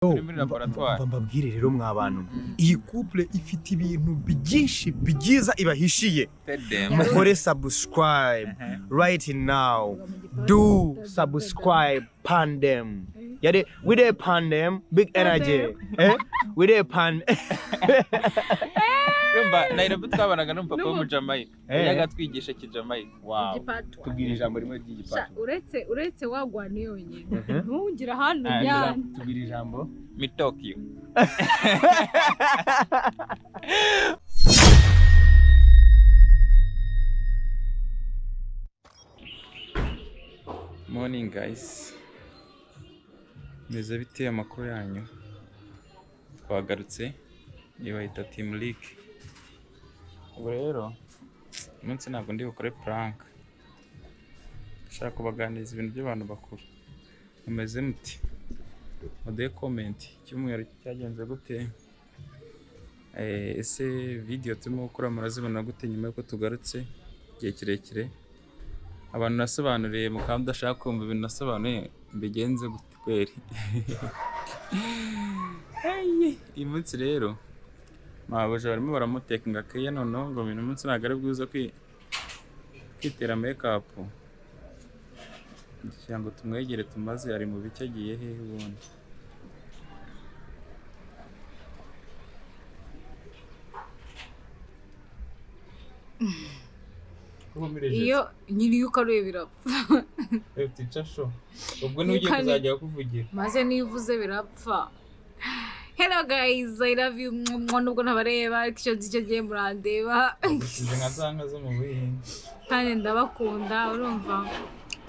mbabwire rero mwa bantu iyi couple ifite ibintu byinshi byiza ibahishiye mukore subscribe right now do subscribe pandem yade we dey pandem big energy we dey pan Rumba Nairobi twabanaga n'umupapa wo mu Jamaica yagatwigisha ki Jamaica wow tubwira ijambo rimwe ry'igipatu uretse wagwa niyo nyine ntungira hano cyane tubwira ijambo mi Tokyo Morning guys meze bite amakuru yanyu twagarutse nibayita Team League ubu rero umunsi ntabwo ndi bukore prank nshaka kubaganiriza ibintu by'abantu bakuru mumeze muti muduhe comment cy'umweru cyagenze gute ese video turimo gukora murazibona gute nyuma yuko tugarutse igihe kirekire abantu nasobanuriye mukaba mudashaka kumva ibintu nasobanuye mbigenze gute kweri iyi munsi rero mabuja barimo baramutekinga keya noneho ngo ibintu umunsi ntabwo ari bwiza kwitera makeup kugira ngo tumwegere tumaze ari mu bike agiye hehe ubundi iyo nyiri ukaruye birapfa tica sho ubwo n'ugiye kuzajya kuvugira maze nivuze birapfa. Hello guys, I love you. Nubwo ntabareba icyo gihe murandeba. Izi nka zanga zo mu Buhinde. Kandi ndabakunda urumva.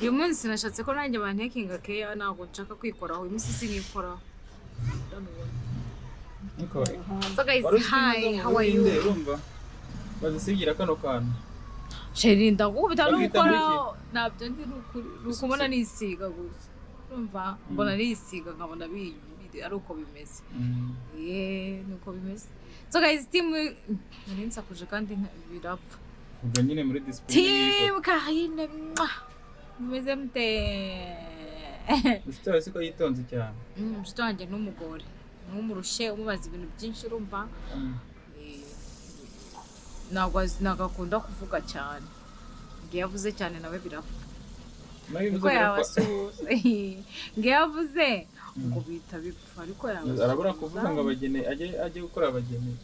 Uyu munsi nashatse ko nanjye bantekinga keya ntabwo nshaka kwikoraho. Uyu munsi sinikoraho. So guys, hi, how are you? Urumva? Bazisigira kano kantu. Sheri ndagubita n'ukora nabyo ndi n'ukubona nisiga gusa. Urumva? Mbona nisiga nkabona ari uko bimeze nuko bimeze. So guys, team ninsakuje kandi birapfa ubwo nyine muri display team Carine bimeze mute ufite ko yitonze cyane mfite wanjye n'umugore n'umurushe umubaza ibintu byinshi urumva nagakunda kuvuga cyane ngiye yavuze cyane nawe birapfa ko yabasuhuza ngiye yavuze ngo bita bipfa ariko yavuze arabura kuvuga ngo abagene ajye gukora abagene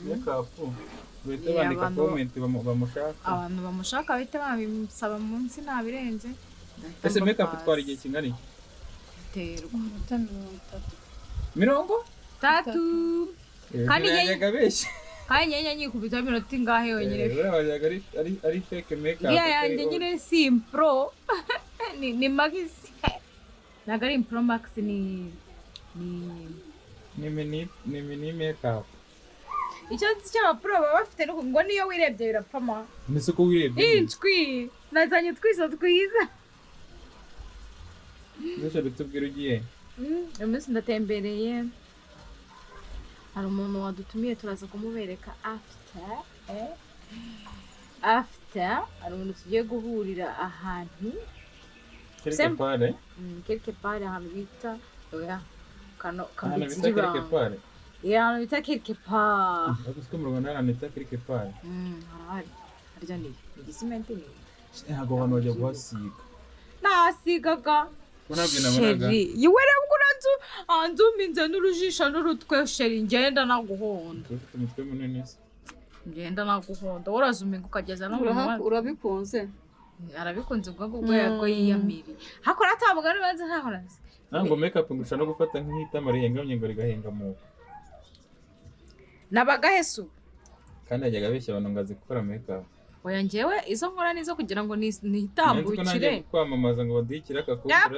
makeup bita bandika comment bamushaka abantu bamushaka bita babisaba munsi nabirenze ese makeup twari igihe kingana iki terwa 30 kandi yagabeshye kandi nyikubita iminota ingahe yonyine ari fake makeup yanjye nyine si pro ni magisi nagari pro max ni mini makeup icyo cy'abapro baba bafite ngo niyo wirebye birapfama nese ko wirebye inchwi nazanye twiza twiza ndetse bitubwira ugiye umunsi ndatembereye hari umuntu wadutumiye turaza kumubereka after hari umuntu tugiye guhurira ahantu quelque part ahantu bita quelque bita quelque part ariko mu Rwanda nita quelque part harya ni igisimenti ni ntabwo abantu bajya guhasiga nasigaga sheri yiwere bwuranzu anzuminze n'urujisho n'urutwe sheri ngenda naguhonda ufite umutwe munini ngenda naguhonda urazuminga ukageza no urabikunze arabikunze ubwo yako yiyamiri hakora atavuga nibanze ntahoraze ntango makeup ngusha no gufata nk'itama rihengamye ngo rigahengamuka nabagahesu kandi ajyaga abeshya abantu ngazi gukora makeup oya ngewe izo nkora nizo kugira ngo nitambukire kwamamaza ngo badikira akakubura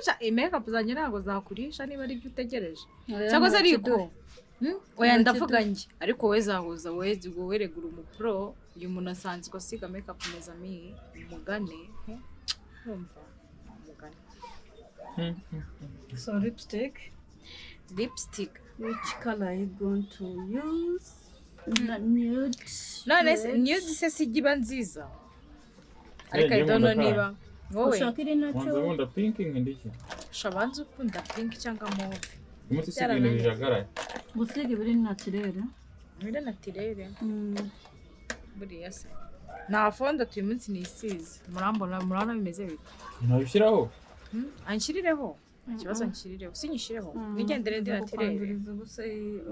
sebye makeup zanjye ntago zakurisha niba ari byo utegereje cyangwa se ariko oya ndavuga nge ariko we zahuza ubwo weregura umupro uyu muntu asanzwe asiga makeup mezami umugane urumva umugane so lipstick which color are you going to use? Nude. Nude se sigiba nziza ariko I don't know niba wowe ushaka iri natural wanza wunda pink nk'indiki shabanza ukunda pink cyangwa mauve umunsi usiga ibintu bijagaraye gusiga ibiri naturere Biri natirere. Buriya se. Nta fonda uyu munsi nisize. Murabona bimeze bite? ntabishyiraho Anshirireho. Ikibazo nshirireho. Sinyishireho. Nigendere ndi natirere. gusa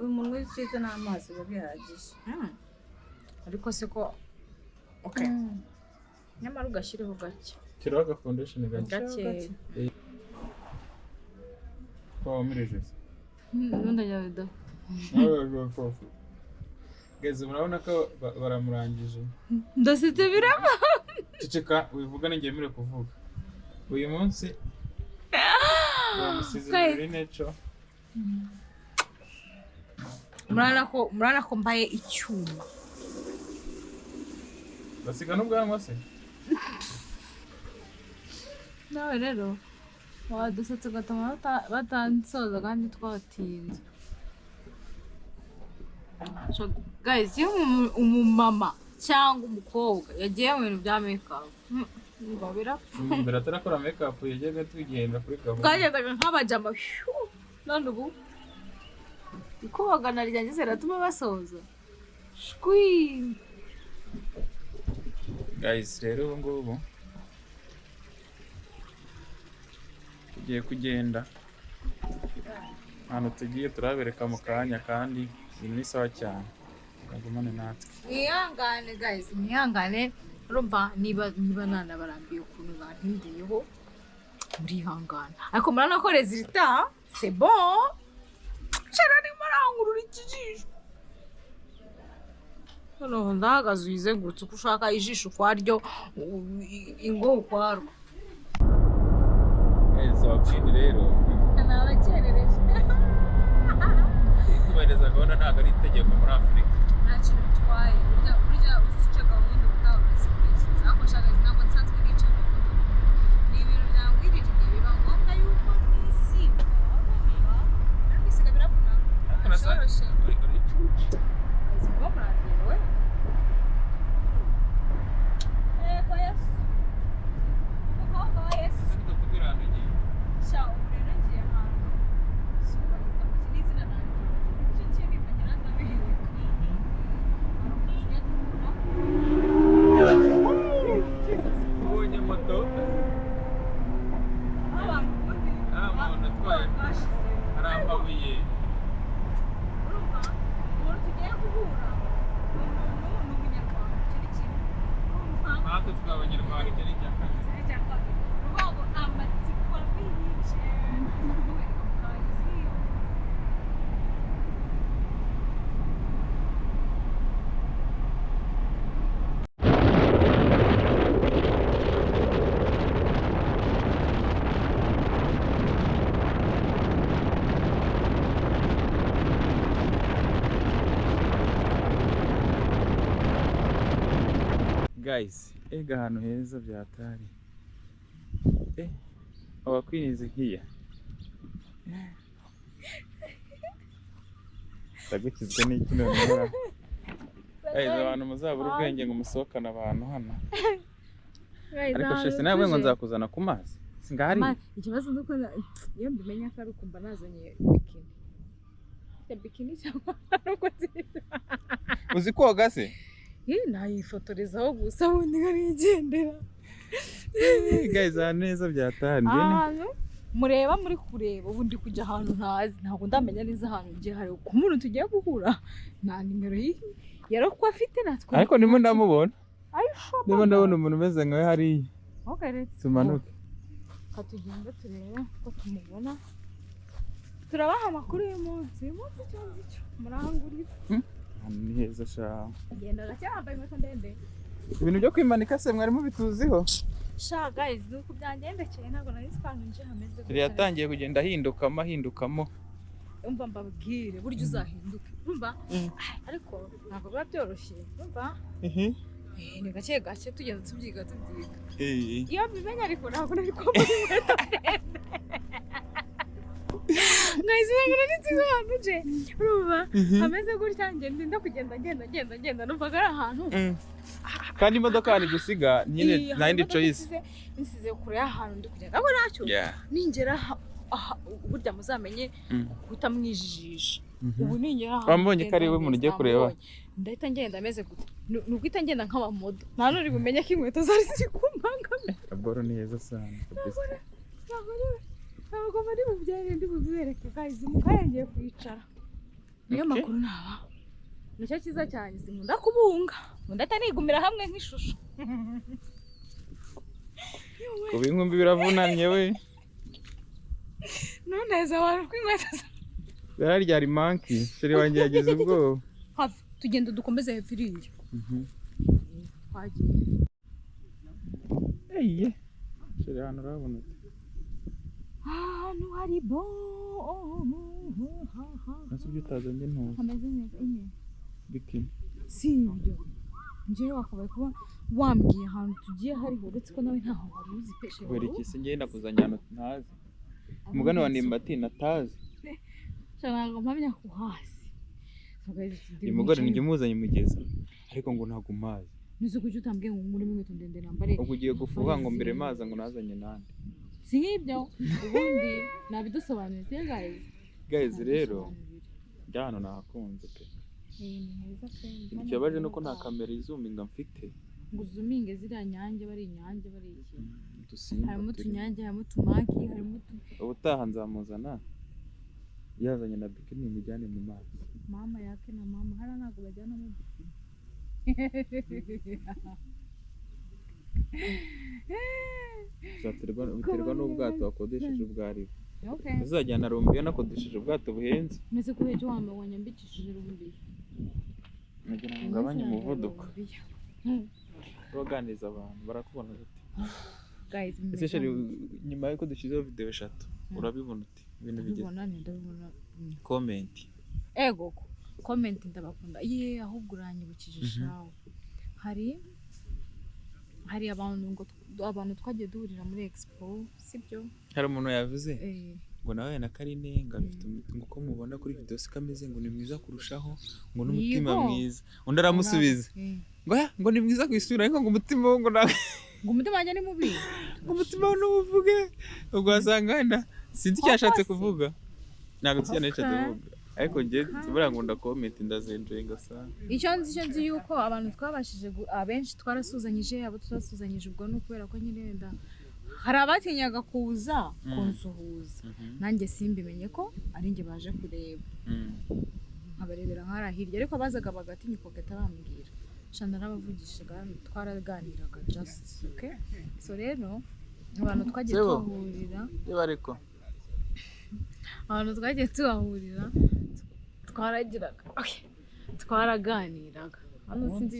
umuntu wisize n'amazi biba bihagije Ariko se ko okay. Nyamara ugashyirireho gake. shyiraho aga foundation Gake. kwa wamirije ubundi ajya Geze murabona ko baramurangije Ndasetse birama. ceceka wivuga ningemere kuvuga uyu munsi bamusize muri neco Murana ko mbaye icyuma. basiga n'ubwanwa se Nawe rero wadusetse ugatuma batansoza kandi twatinze. So guys, iyo umumama cyangwa umukobwa yagiye mu bintu bya makeup ngo birapfa. mbere atarakora makeup yajyaga tugenda kuri gahunda Twagendaga nk'abajama none ubu ikubagana ryanjye ziratuma basoza shwi. guys rero ubu ngubu tugiye kugenda ahantu tugiye turabereka mu kanya kandi ni sawa cyane agumane natwe Mwihangane guys, mwihangane. Urumva niba nanabarambiye ukuntu bantindiyeho murihangana. Ariko murana ko resultat c'est bon. Shara ni marangurura ikijisho. Noneho ndahagaze uyizengurutse uko ushaka ijisho ukwaryo ingo ukwarwo. wakindi rero Nabakerereje. kubahiriza gahunda ntabwo ari itegeko muri Afurika Nta kintu bitwaye. Burya uzice gahunda utaha urazikurikiza. Ariko shaka ntabwo nsanzwe nicara. Ni ibintu byangwirira igihe biba ngombwa yuko nisiga. Ariko isiga biravuna. Biroroshye. Azi kuba murangiye we. Kwa Yesu. Umukobwa wa Yesu. Ciao, rero ngiye ahantu. Suba yita mu kinizina nanjye. Icyo kintu imenyera ndabihiwe. ubonye moto umuntu atwaye hari amabuye natwe tw'abanyarwanda icyo ni icya kabiri guys ega ahantu heza byatari abakwinize nkiya ndagukizwe n'iki none abantu muzabura ubwenge ngo musohokane abantu hano ariko shese nawe ngo nzakuzana ku mazi singari ikibazo nuko iyo mbimenya ko ari ukumva nazanye bikini cyangwa nuko uzi koga se nayifotorezaho gusa ubundi nkanigendera. guys ahantu neza byatari ahantu mureba muri kureba ubundi kujya ahantu ntazi ntabwo ndamenya neza ahantu ngiye hari ku muntu tugiye guhura nta nimero yari ko afite natwe ariko ndimo ndamubona ndimo ndabona umuntu umeze nkawe hariya tumanuke katugenda turebe ko tumubona turabaha amakuru y'umunsi cyangwa icyo murahangurira ni heza sha genda gacyambaye inkweto ndende ibintu byo kwimanika se mwari mubituziho sha guys nuko byangendekeye ntabwo nari twanuje hameze gutya yatangiye kugenda ahindukamo umva mbabwire buryo uzahinduke umva ariko ntabwo biba byoroshye umva ni gake tugenda tubyiga iyo bimenya ariko ntabwo nari kwambara inkweto ndende guys ntabwo nari nzi ahantu uje urumva ameze gutya ngenda kugenda numvaga ari ahantu kandi imodoka ni gusiga nyine nta yindi choice nsize kure y'ahantu ndi kugenda ahubwo nacyo ningera burya muzamenye kutamwijijisha ubu ningera wambonye ko ari we muntu ugiye kureba ndahita ngenda ameze gute nukwita ngenda nk'abamodo nta nuri bumenye ko inkweto zari ziri kumpangame boro ni heza sana ntabwo bari bubyare ndi bubibereke guys mukaya ngiye kwicara niyo makuru naba nicyo cyiza cyane sinkunda kubunga ndahita nigumira hamwe nk'ishusho ubu inkumbi biravunanye we nuneza abantu kw'inkweto ryari manki sheri wanjye yagize ubwoba hafi tugenda dukomeze hepfo iriya twagiye eye sheri hano urabona hano hari bo nasi ibyo utazanye ntuzi hameze neza bikini si ibyo njyewe wakabaye kuba wambwiye ahantu tugiye hariho uretse ko nawe ntaho wari uzi peshe kubera iki se ngenda kuzanya ahantu ntazi umugani wa ndimbati natazi ntabwo mpamya ko hasi uyu mugore nijye umuzanye mugeza ariko ngo ntabwo umazi nizo kujya utambwiye ngo ngure inkweto ndende nambare ubwo ugiye gufuha ngo mbere maza ngo nazanye nande si nk'ibyo ubundi nabidusobanuriye guys rero bya hano nahakunze pe ikibabaje nuko nta kamera izuminga mfite ngo uzuminge ziriya nyange bari inyange bari iki dusimba harimo utunyange harimo utumaki harimo ubutaha nzamuzana yazanye na bikini mujyane mu mazi mama yake na mama hara ntabwo bajyana mu bikini biterwa n'ubwato wakodesheje ubwo ari bwo uzajyana rumbi iyo nakodesheje ubwato buhenze meze kubera icyo wanyambikishije rumbi nagira ngo ngabanye umuvuduko baganiriza abantu barakubona gute ese sheri nyuma yuko dushyizeho video 3 urabibona uti ibintu bigeze ndabibona comment ego comment ndabakunda ahubwo uranyibukije shawo hari abantu twagiye duhurira muri expo sibyo hari umuntu yavuze ngo nawe na Carine ngo afite ngo ko mubona kuri video sikameze ngo ni mwiza kurushaho ngo n'umutima mwiza undi aramusubiza ngo ni mwiza kwisura ariko ngo umutima wo ngo umutima wanjye ni mubi ngo umutima wo nuvuge ubwo wasanga wenda sinzi icyo yashatse kuvuga ntabwo tujyana yashatse kuvuga ariko njye buriya ngo ndakomenti ndazenjoye ngasanga icyo nzi yuko abantu twabashije abenshi twarasuzanyije abo tutasuzanyije ubwo ni ukubera ko nyine wenda hari abatinyaga kuza kunsuhuza nanjye simbimenye ko ari njye baje kureba nkabarebera nk'arahirya ariko bazaga bagatinya kugahita bambwira shana narabavugishaga twaraganiraga just okay so rero abantu twagiye tuhahurira twaragiraga twaraganiraga hano sinzi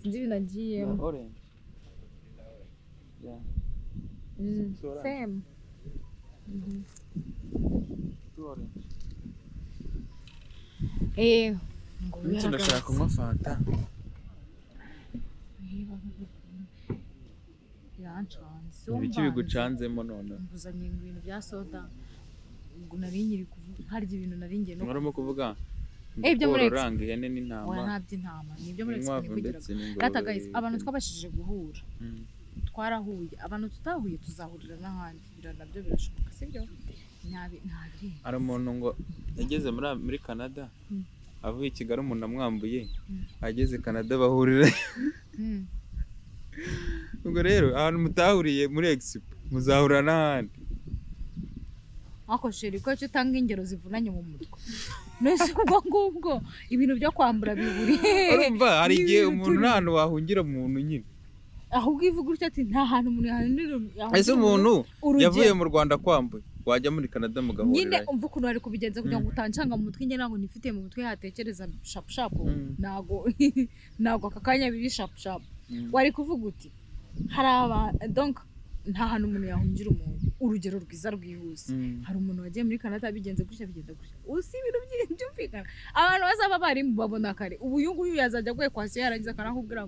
ibintu agiyemo same ngo ndashaka kunywa fanta ibiki bigucanzemo none nguzanye ibintu bya soda ngo nari nyiri kuvuga harya ibintu nari ngiye no urimo kuvuga ibyo muri ranga ihene n'intama ntabyo intama nibyo muri Rata guys abantu twabashije guhura twarahuye abantu tutahuye tuzahurira n'ahandi nabyo birashoboka sibyo hari umuntu ngo yageze muri Canada avuye i Kigali umuntu amwambuye ageze Canada bahurira ubwo rero ahantu mutahuriye muri expo muzahura n'ahandi ako sheri ko cyo utanga ingero zivunanye mu mutwe nese ubwo ibintu byo kwambura biburiye urumva hari igihe umuntu nta hantu wahungira umuntu nyine ahubwo ivuga utyo ati nta hantu umuntu yahanira ese umuntu yavuye mu Rwanda kwambuye wajya muri Canada mugahurira nyine umva ukuntu ari kubigenza kugira ngo utancanga mu mutwe nge nango nifite mu mutwe yatekereza sharp nago akakanya biri sharp wari kuvuga uti hari donc nta hantu umuntu yahungira umuntu urugero rwiza rwihuse hari umuntu wagiye muri Canada bigenze gutya usi ibintu byumvikana abantu bazaba bari babona kare ubu nguyu yazajya gwe kwasiyo yarangiza kanakubwira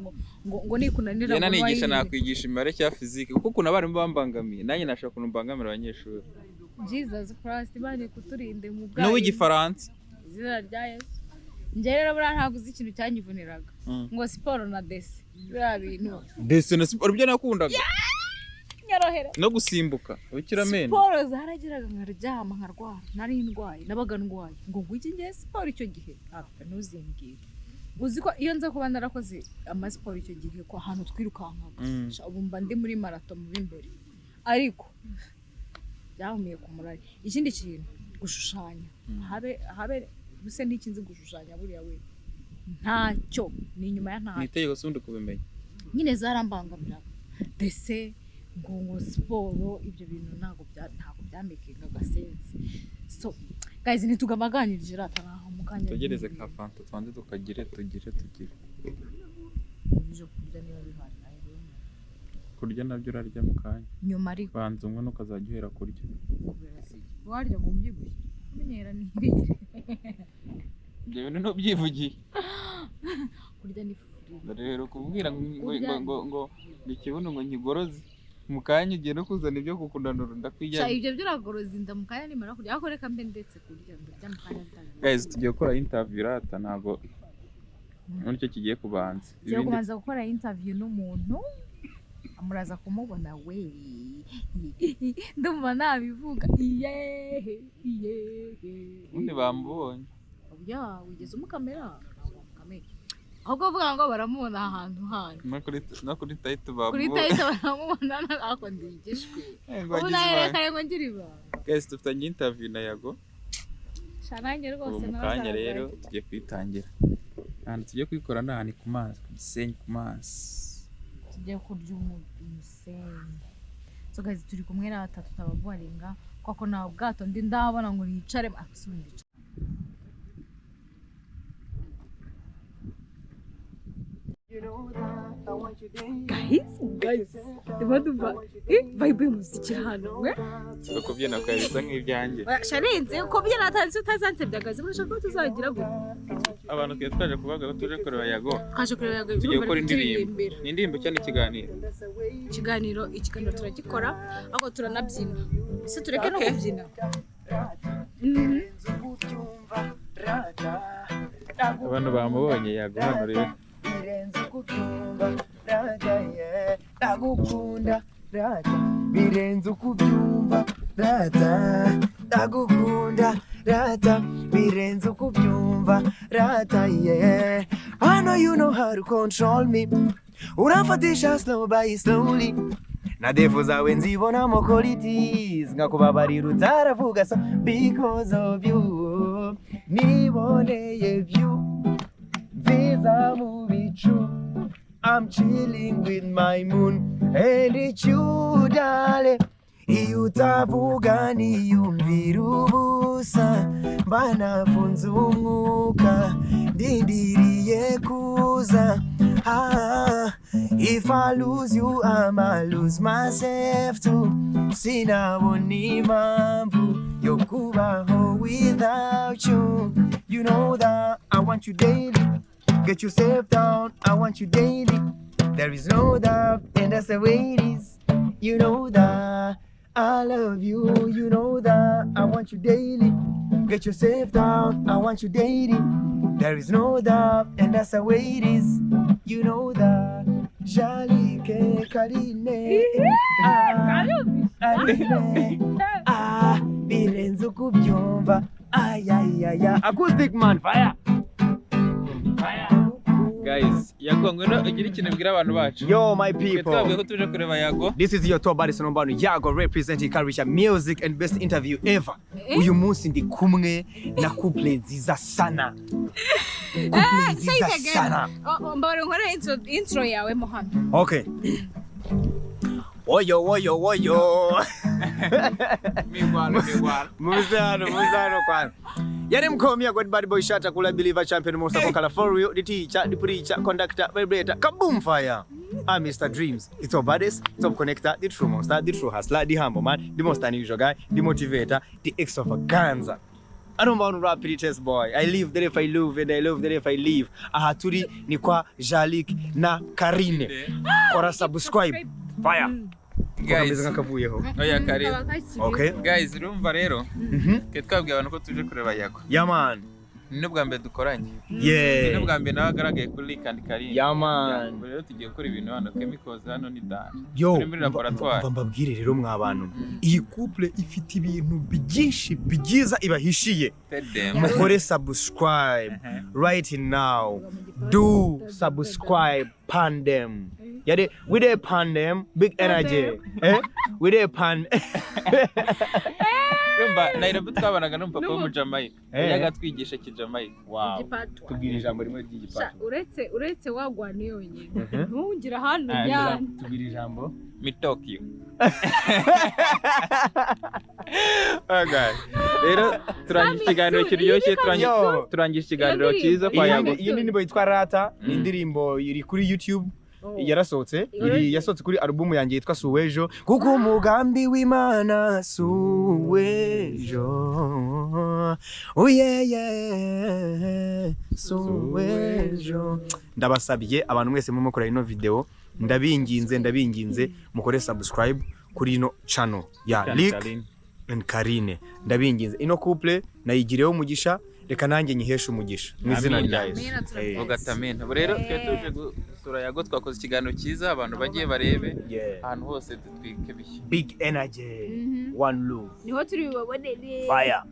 ngo nikunanira ngo nigisha nakwigisha imibare cya physique kuko kuna bari mbangamiye nanjye nashaka kunumbangamira abanyeshuri Jesus Christ bari kuturinde mu bwayi no w'igifaransa izina rya Yesu nje rero bura ntago uzi ikintu cyanyivuniraga ngo siporo na desi bya bintu desi na siporo byo nakundaga nyorohera no gusimbuka ubukiramende siporo zaragiraga nkaryama nkarwara nari ndwaye nabaga ndwaye ngo ngwiki ngiye siporo icyo gihe afite nuzimbwira uzi ko iyo nza kuba narakoze amasiporo icyo gihe ko ahantu twirukankaga ubu mba ndi muri marato mu b'imbere ariko byahumiye ku murari ikindi kintu gushushanya habe buse n'ikinzi gushushanya buriya we ntacyo ni inyuma ya ntacyo nitegeko sundi kubimenya nyine zarambangamiraga dese ngo siporo ibyo bintu ntabwo byamakinga gasense so guys ntitugamaganirije rata naho mukanya tugereze ka fanta twanze tugire ibyo kurya niba bihari kurya nabyo urarya mu kanya nyuma ariko banza umwe nukazajya uhera kurya warya ngo mbyibushye kumenyera nirire ibyo bintu ntubyivugiye kurya ni free rero kubwira ngo ikibuno ngo nkigoroze mu kanya ugiye no kuzana ibyo kukunanura ndakwijyana ibyo byuragoroza inda mu kanya nimara kurya ariko reka mbe ndetse kurya ndajya mu kanya ndaje guys tugiye gukora interview rata ntago nicyo kigiye kubanza tugiye kubanza gukora interview n'umuntu amuraza kumubona we ndumva nabivuga undi bambonye oya wigeze umukamera ahubwo bavuga ngo baramubona ahantu hano no kuri title bambonye kuri title baramubona ariko ndigishwe ubu nayerekanye ngo ngira ibanga guys dufitanye interview na Yago shanange rwose nawe kanya rero tugiye kwitangira ahantu tugiye kwikora n'ahantu ku mazi ku Gisenyi ku mazi tugiye kurya umusenyi so guys turi kumwe na batatu tababoringa kwako nawe bwato ndi ndabona ngo yicare asundi guys ibadumva vibe muziki hano we kubyina kwa bisa nk'ibyanjye sharenze kubyina atanze utazanse byagaze burashaka ko tuzagira gute abantu twaje kuvuga ko tuje kureba Yago kaje kureba Yago tugiye gukora indirimbo ni indirimbo cyane ikiganiro turagikora ahubwo turanabyina ese tureke no kubyina abantu bamubonye Yago hano rero ndagukunda rata birenze ukubyumva rata ndagukunda rata birenze ukubyumva rata yeah I know you know how to control me uramfatisha slow by slowly na defu zawe nzibonamo qualities ngakubabarira utaravuga so because of you niboneye view nziza mu bicu I'm chilling with my moon and it's you darling iyo utavuga niyumvira ubusa mba nafunze umwuka ndindiriye kuza if I lose you I'ma lose myself too sinabona impamvu yo kubaho without you you know that I want you daily get yourself down, I want you daily. There is no doubt, and that's the way it is. You know that I love you, you know that I want you daily. Get yourself down, I want you daily. There is no doubt, and that's the way it is. You know that. Jalike Carine. Birenze kubyumva. Ay. Acoustic man, fire. Guys, Yago ngwino ugira ikintu bwira abantu bacu. Yo my people. Twabwiye ko tuje kureba Yago. This is your top artist number Yago representing Carine music and best interview ever. Uyu munsi ndi kumwe na couple nziza sana. Couple nziza sana. Mbare nkore intro yawe mo hano. Okay. Woyo. Migwalo. Muzano kwanza. Yale mkomia God Bad Boy Shatter Kula Believer Champion Monster Kokala for real, the teacher, the preacher, conductor, vibrator, kaboom fire. I'm Mr. Dreams, the top baddest, top connector, the true monster, the true hustler, the humble man, the most unusual guy, the motivator, the extravaganza. I don't want to rap prettiest boy. I live the life I love and I love the life I live. Ahaturi ni kwa Jalik na Carine. Kora subscribe. Fire. Guys, oya Carine. Okay. Guys, urumva rero ke twabwiye abantu ko tuje kureba Yago. Yeah man. ni bwa mbere dukoranye Yeah. ni bwa mbere nawe agaragaye kuri Lick and Carine Yeah, man. rero tugiye gukora ibintu hano chemicals hano ni dani Yo, turi muri laboratoire mbabwire rero mwa bantu iyi couple ifite ibintu byinshi byiza ibahishiye. Mukore subscribe right now. Do subscribe pandem. Yade we dey pandem big energy. We dey pan. Rumba Nairobi twabanaga n'umupapa wo mu Jamaica yagatwigisha kijamaica. Wow. Tubwire ijambo rimwe ry'igipatu. uretse wagwana yonyine ntungire hano byane. Tubwire ijambo Mitokyo. Rero turangije ikiganiro kiryoshye turangije ikiganiro cyiza kwa Yago. Iyi ndirimbo yitwa Rata, indirimbo iri kuri YouTube. Yarasohotse yasohotse kuri album yanjye yitwa Suwejo kuko umugambi w'Imana Suwejo Suwejo. Ndabasabye abantu mwese murimo kureba ino video ndabinginze mukore subscribe kuri ino channel ya Lick and Carine. Ndabinginze ino couple nayigireho umugisha, reka nanjye nyihesha umugisha mu izina rya Yesu. Ugatamena. Rero twe tuje gusura Yago, twakoze ikiganiro cyiza, abantu bagiye barebe ahantu hose dutwike bishya. Big energy, one love. Niho turi bubabonere. Fire.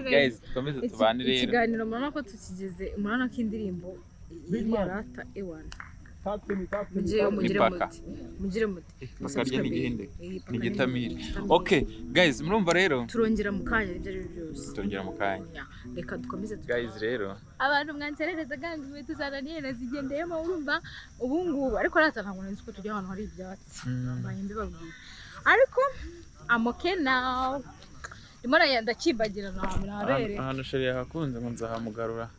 Guys, tukomeze tubane rero. Ikiganiro murabona ko tukigeze, murabona ko indirimbo Rata ewana. Mugire muti. Bakarya n'igihinde. N'igitamire. Okay, guys, murumva rero. Turongera mu kanya ibyo ari byose. Turongera mu kanya. Reka dukomeze. Guys, rero. Abantu mwanserereza gangi mwe tuzananiye nazigendeyemo urumva ubungubu ariko Rata ntabwo nzi ko tujya ahantu hari ibyatsi. Mbayimbe babwiye. Ariko amoke now. Imana yanda kibagira nabere. Ahantu sheri yahakunze ngo nzahamugarura.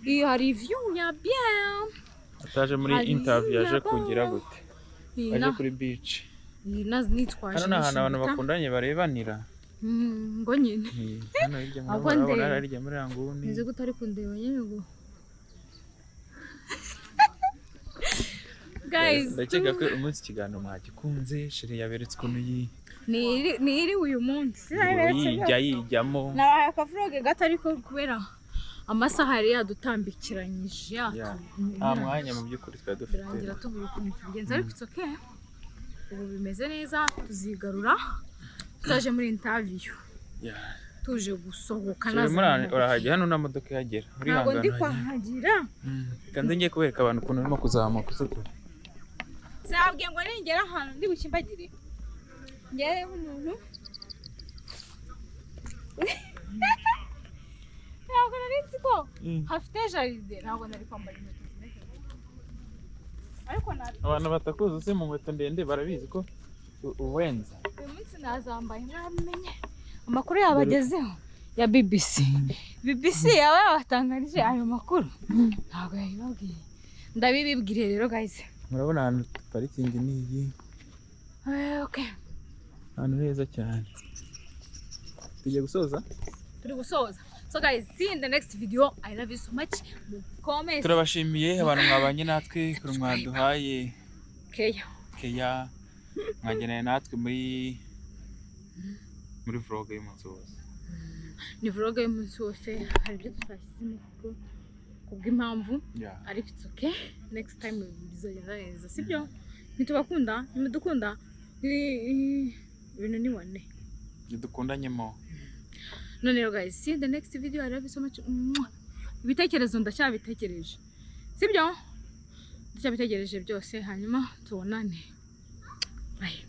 Iyo hari view ya bien. Ataje muri interview yaje kugira gute? Aje kuri beach. Nitwaje. Hano ahantu abantu bakundanye barebanira. Ngo nyine. Hano hirya murabona harya muri anguni. Nize gutari kundeba nyine ngo. Guys, ndakeka ko umunsi ikiganiro mwagikunze, sheri yaberetse ukuntu niri uyu munsi. Yijyamo. Na akafroge gatari ko kubera amasaha yari yadutambikiranyije nta mwanya mu by'ukuri twari dufite. Birangira tubura ukuntu tubigenza ariko it's okay. Ubu bimeze neza, tuzigarura tutaje muri interview. Tuje gusohoka naza. Urahajya hano na modoka yagera. Ntabwo ndi kwahagira. Kandi ngiye kubereka abantu ukuntu urimo kuzamuka usukura. Sabwe ngo ningera hano ndi bukimbagire. Ngere umuntu. Ntabwo nari ko hafite jaride, ntabwo nari kwambara inkweto zimeze. Ariko abantu batakuzi se mu nkweto ndende barabizi ko uwenza. Uyu munsi nazambaye mwamenye. Amakuru yabagezeho ya BBC. BBC yawe yabatangarije ayo makuru. Ntabwo yabibabwiye. Ndabibibwire rero guys. Murabona ahantu parikingi ni iyi. Okay. Ahantu heza cyane. Tugiye gusoza? Turi gusoza. So guys, see you in the next video. I love you so much. Comment. Turabashimiye abantu mwabanye natwe kuri mwaduhaye. Keya. Mwageneye natwe muri vlog y'umunsi wose. Ni vlog y'umunsi wose, hari ibyo twashyizemo kubw'impamvu. Ariko it's okay. Next time bizogenda neza. Sibyo? Nitubakunda, nimudukunda. Ibintu ni wane. Nidukundanyemo. None rero guys, see you in the next video. I love you so much. Ibitekerezo ndacyabitekereje. Sibyo? Ndacyabitegereje byose hanyuma tubonane. Bye.